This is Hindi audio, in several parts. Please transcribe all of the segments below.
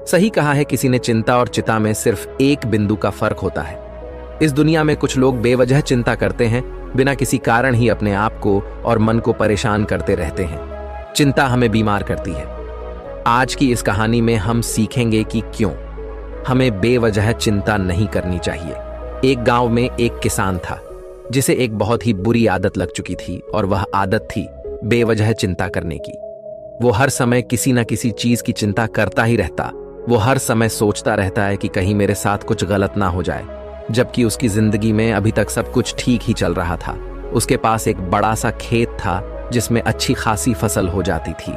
सही कहा है किसी ने, चिंता और चिता में सिर्फ एक बिंदु का फर्क होता है। इस दुनिया में कुछ लोग बेवजह चिंता करते हैं, बिना किसी कारण ही अपने आप को और मन को परेशान करते रहते हैं। चिंता हमें बीमार करती है। आज की इस कहानी में हम सीखेंगे कि क्यों हमें बेवजह चिंता नहीं करनी चाहिए। एक गांव में एक किसान था जिसे एक बहुत ही बुरी आदत लग चुकी थी, और वह आदत थी बेवजह चिंता करने की। वो हर समय किसी न किसी चीज की चिंता करता ही रहता। वो हर समय सोचता रहता है कि कहीं मेरे साथ कुछ गलत ना हो जाए, जबकि उसकी जिंदगी में अभी तक सब कुछ ठीक ही चल रहा था। उसके पास एक बड़ा सा खेत था जिसमें अच्छी खासी फसल हो जाती थी।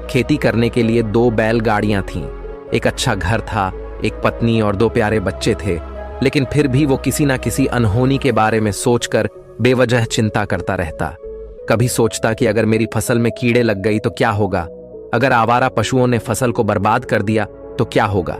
खेती करने के लिए 2 बैलगाड़ियां थीं, एक अच्छा घर था, एक पत्नी और 2 प्यारे बच्चे थे। लेकिन फिर भी वो किसी ना किसी अनहोनी के बारे में सोचकर बेवजह चिंता करता रहता। कभी सोचता कि अगर मेरी फसल में कीड़े लग गई तो क्या होगा, अगर आवारा पशुओं ने फसल को बर्बाद कर दिया तो क्या होगा,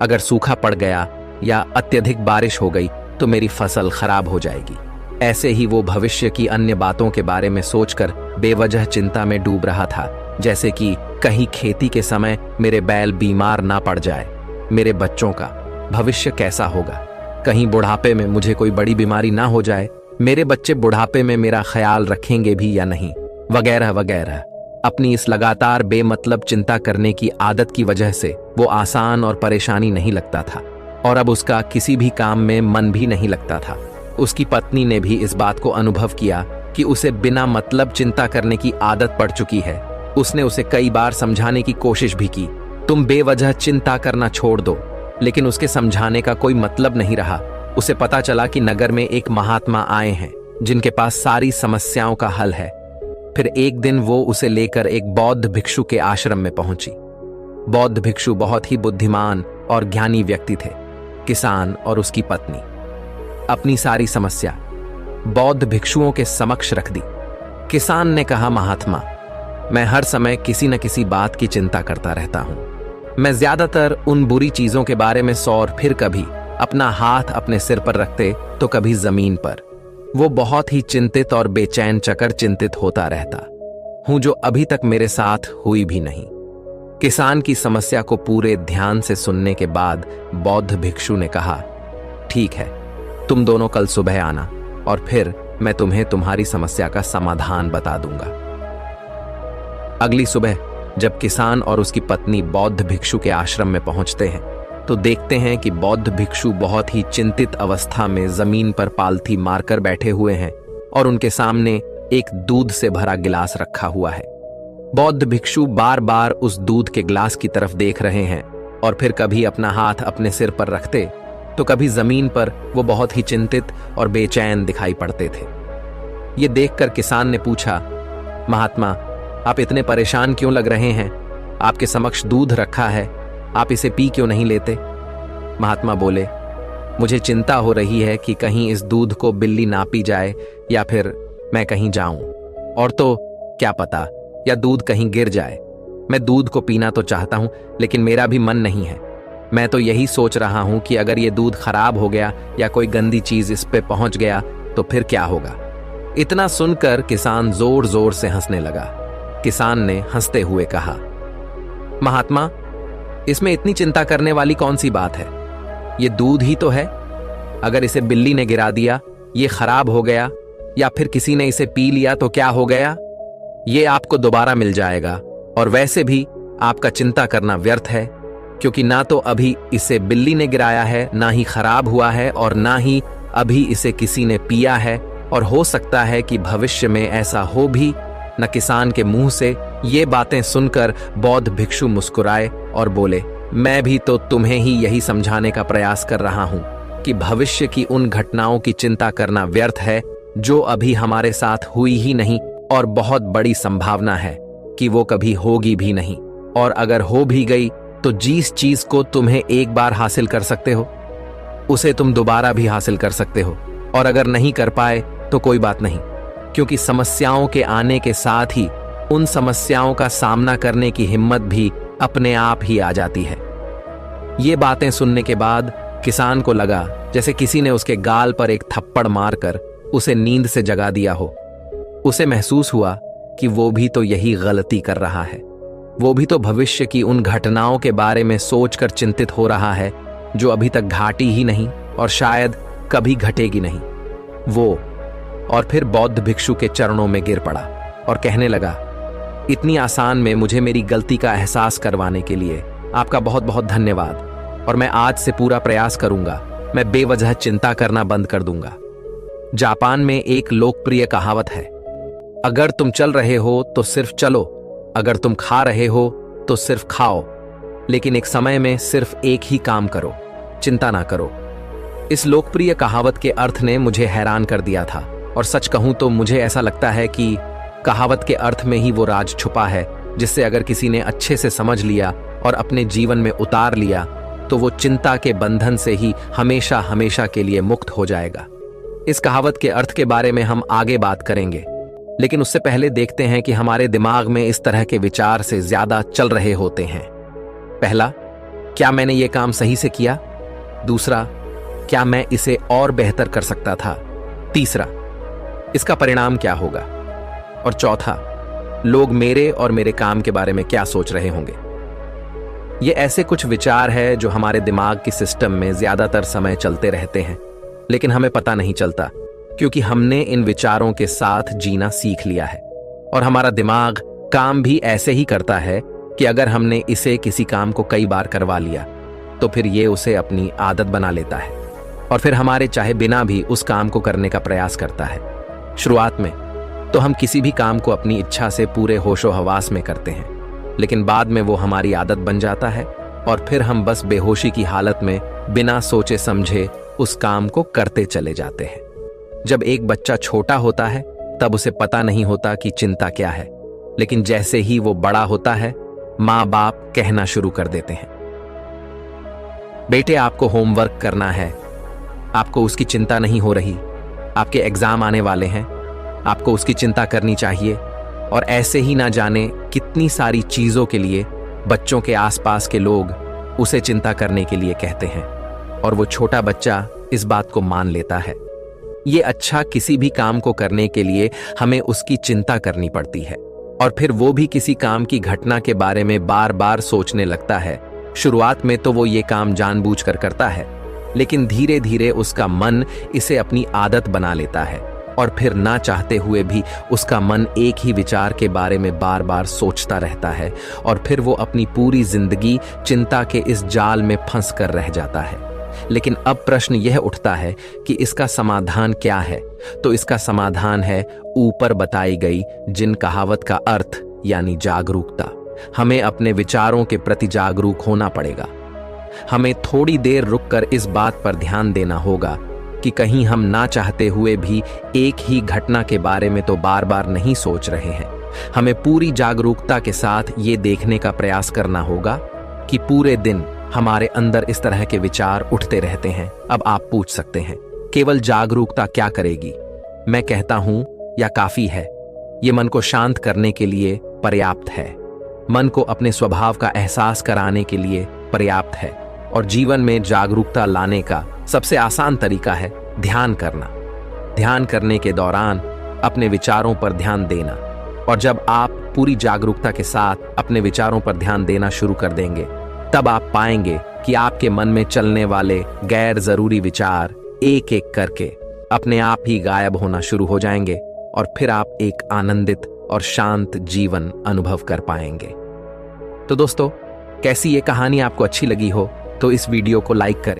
अगर सूखा पड़ गया या अत्यधिक बारिश हो गई तो मेरी फसल खराब हो जाएगी। ऐसे ही वो भविष्य की अन्य बातों के बारे में सोचकर बेवजह चिंता में डूब रहा था, जैसे कि कहीं खेती के समय मेरे बैल बीमार ना पड़ जाए, मेरे बच्चों का भविष्य कैसा होगा, कहीं बुढ़ापे में मुझे कोई बड़ी बीमारी ना हो जाए, मेरे बच्चे बुढ़ापे में मेरा ख्याल रखेंगे भी या नहीं, वगैरह वगैरह। अपनी इस लगातार बेमतलब चिंता करने की आदत की वजह से वो आसान और परेशानी नहीं लगता था, और अब उसका किसी भी काम में मन भी नहीं लगता था। उसकी पत्नी ने भी इस बात को अनुभव किया कि उसे बिना मतलब चिंता करने की आदत पड़ चुकी है। उसने उसे कई बार समझाने की कोशिश भी की, तुम बेवजह चिंता करना छोड़ दो, लेकिन उसके समझाने का कोई मतलब नहीं रहा। उसे पता चला कि नगर में एक महात्मा आए हैं जिनके पास सारी समस्याओं का हल है। फिर एक दिन वो उसे लेकर एक बौद्ध भिक्षु के आश्रम में पहुंची। बौद्ध भिक्षु बहुत ही बुद्धिमान और ज्ञानी व्यक्ति थे। किसान और उसकी पत्नी अपनी सारी समस्या बौद्ध भिक्षुओं के समक्ष रख दी। किसान ने कहा, महात्मा, मैं हर समय किसी न किसी बात की चिंता करता रहता हूं। मैं ज्यादातर उन बुरी चीजों के बारे में और फिर कभी अपना हाथ अपने सिर पर रखते तो कभी जमीन पर। वो बहुत ही चिंतित और बेचैन चकर चिंतित होता रहता हूं, जो अभी तक मेरे साथ हुई भी नहीं। किसान की समस्या को पूरे ध्यान से सुनने के बाद बौद्ध भिक्षु ने कहा, ठीक है, तुम दोनों कल सुबह आना और फिर मैं तुम्हें तुम्हारी समस्या का समाधान बता दूंगा। अगली सुबह जब किसान और उसकी पत्नी बौद्ध भिक्षु के आश्रम में पहुंचते हैं तो देखते हैं कि बौद्ध भिक्षु बहुत ही चिंतित अवस्था में जमीन पर पालथी मारकर बैठे हुए हैं और उनके सामने एक दूध से भरा गिलास रखा हुआ है। बौद्ध भिक्षु बार बार उस दूध के गिलास की तरफ देख रहे हैं और फिर कभी अपना हाथ अपने सिर पर रखते तो कभी जमीन पर वो बहुत ही चिंतित और बेचैन दिखाई पड़ते थे। ये देखकर किसान ने पूछा, महात्मा, आप इतने परेशान क्यों लग रहे हैं? आपके समक्ष दूध रखा है, आप इसे पी क्यों नहीं लेते? महात्मा बोले, मुझे चिंता हो रही है कि कहीं इस दूध को बिल्ली ना पी जाए या फिर मैं कहीं जाऊं, और तो क्या पता या दूध कहीं गिर जाए। मैं दूध को पीना तो चाहता हूं, लेकिन मेरा भी मन नहीं है। मैं तो यही सोच रहा हूं कि अगर ये दूध खराब हो गया या कोई गंदी चीज इस पे पहुंच गया तो फिर क्या होगा। इतना सुनकर किसान जोर जोर से हंसने लगा। किसान ने हंसते हुए कहा, महात्मा, इसमें इतनी चिंता करने वाली कौन सी बात है? ये दूध ही तो है। अगर इसे बिल्ली ने गिरा दिया, ये खराब हो गया, या फिर किसी ने इसे पी लिया तो क्या हो गया? ये आपको दोबारा मिल जाएगा, और वैसे भी आपका चिंता करना व्यर्थ है, क्योंकि ना तो अभी इसे बिल्ली ने गिराया है, ना ही खराब हुआ है, और ना ही अभी इसे किसी ने पिया है, और हो सकता है कि भविष्य में ऐसा हो भी न। किसान के मुंह से ये बातें सुनकर बौद्ध भिक्षु मुस्कुराए और बोले, मैं भी तो तुम्हें ही यही समझाने का प्रयास कर रहा हूं कि भविष्य की उन घटनाओं की चिंता करना व्यर्थ है जो अभी हमारे साथ हुई ही नहीं, और बहुत बड़ी संभावना है कि वो कभी होगी भी नहीं, और अगर हो भी गई तो जिस चीज को तुम्हें एक बार हासिल कर सकते हो उसे तुम दोबारा भी हासिल कर सकते हो, और अगर नहीं कर पाए तो कोई बात नहीं, क्योंकि समस्याओं के आने के साथ ही उन समस्याओं का सामना करने की हिम्मत भी अपने आप ही आ जाती है। ये बातें सुनने के बाद किसान को लगा जैसे किसी ने उसके गाल पर एक थप्पड़ मारकर उसे नींद से जगा दिया हो। उसे महसूस हुआ कि वो भी तो यही गलती कर रहा है। वो भी तो भविष्य की उन घटनाओं के बारे में सोचकर चिंतित हो रहा है जो अभी तक घटी ही नहीं और शायद कभी घटेगी नहीं। वो और फिर बौद्ध भिक्षु के चरणों में गिर पड़ा और कहने लगा, इतनी आसान में मुझे मेरी गलती का एहसास करवाने के लिए आपका बहुत बहुत धन्यवाद, और मैं आज से पूरा प्रयास करूंगा, मैं बेवजह चिंता करना बंद कर दूंगा। जापान में एक लोकप्रिय कहावत है, अगर तुम चल रहे हो तो सिर्फ चलो, अगर तुम खा रहे हो तो सिर्फ खाओ, लेकिन एक समय में सिर्फ एक ही काम करो, चिंता ना करो। इस लोकप्रिय कहावत के अर्थ ने मुझे हैरान कर दिया था, और सच कहूं तो मुझे ऐसा लगता है कि कहावत के अर्थ में ही वो राज छुपा है जिससे अगर किसी ने अच्छे से समझ लिया और अपने जीवन में उतार लिया तो वो चिंता के बंधन से ही हमेशा हमेशा के लिए मुक्त हो जाएगा। इस कहावत के अर्थ के बारे में हम आगे बात करेंगे, लेकिन उससे पहले देखते हैं कि हमारे दिमाग में इस तरह के विचार से ज्यादा चल रहे होते हैं। पहला, क्या मैंने ये काम सही से किया? दूसरा, क्या मैं इसे और बेहतर कर सकता था? तीसरा, इसका परिणाम क्या होगा? और चौथा, लोग मेरे और मेरे काम के बारे में क्या सोच रहे होंगे? ये ऐसे कुछ विचार हैं जो हमारे दिमाग की सिस्टम में ज्यादातर समय चलते रहते हैं, लेकिन हमें पता नहीं चलता क्योंकि हमने इन विचारों के साथ जीना सीख लिया है। और हमारा दिमाग काम भी ऐसे ही करता है कि अगर हमने इसे किसी काम को कई बार करवा लिया तो फिर ये उसे अपनी आदत बना लेता है और फिर हमारे चाहे बिना भी उस काम को करने का प्रयास करता है। शुरुआत में तो हम किसी भी काम को अपनी इच्छा से पूरे होशो हवास में करते हैं, लेकिन बाद में वो हमारी आदत बन जाता है और फिर हम बस बेहोशी की हालत में बिना सोचे समझे उस काम को करते चले जाते हैं। जब एक बच्चा छोटा होता है तब उसे पता नहीं होता कि चिंता क्या है, लेकिन जैसे ही वो बड़ा होता है माँ बाप कहना शुरू कर देते हैं, बेटे आपको होमवर्क करना है, आपको उसकी चिंता नहीं हो रही, आपके एग्जाम आने वाले हैं, आपको उसकी चिंता करनी चाहिए। और ऐसे ही ना जाने कितनी सारी चीजों के लिए बच्चों के आसपास के लोग उसे चिंता करने के लिए कहते हैं और वो छोटा बच्चा इस बात को मान लेता है। ये अच्छा, किसी भी काम को करने के लिए हमें उसकी चिंता करनी पड़ती है और फिर वो भी किसी काम की घटना के बारे में बार बार सोचने लगता है। शुरुआत में तो वो ये काम जानबूझकर करता है, लेकिन धीरे धीरे उसका मन इसे अपनी आदत बना लेता है और फिर ना चाहते हुए भी उसका मन एक ही विचार के बारे में बार बार सोचता रहता है और फिर वो अपनी पूरी जिंदगी चिंता के इस जाल में फंस कर रह जाता है। लेकिन अब प्रश्न यह उठता है कि इसका समाधान क्या है? तो इसका समाधान है ऊपर बताई गई जिन कहावत का अर्थ यानी जागरूकता। हमें अपने विचारों के प्रति जागरूक होना पड़ेगा। हमें थोड़ी देर रुककर इस बात पर ध्यान देना होगा कि कहीं हम ना चाहते हुए भी एक ही घटना के बारे में तो बार बार नहीं सोच रहे हैं। हमें पूरी जागरूकता के साथ ये देखने का प्रयास करना होगा कि पूरे दिन हमारे अंदर इस तरह के विचार उठते रहते हैं। अब आप पूछ सकते हैं, केवल जागरूकता क्या करेगी? मैं कहता हूं, या काफी है। ये मन को शांत करने के लिए पर्याप्त है, मन को अपने स्वभाव का एहसास कराने के लिए पर्याप्त है। और जीवन में जागरूकता लाने का सबसे आसान तरीका है ध्यान करना। ध्यान करने के दौरान अपने विचारों पर ध्यान देना, और जब आप पूरी जागरूकता के साथ अपने विचारों पर ध्यान देना शुरू कर देंगे तब आप पाएंगे कि आपके मन में चलने वाले गैर जरूरी विचार एक एक करके अपने आप ही गायब होना शुरू हो जाएंगे और फिर आप एक आनंदित और शांत जीवन अनुभव कर पाएंगे। तो दोस्तों, कैसी ये कहानी आपको अच्छी लगी हो तो इस वीडियो को लाइक करें।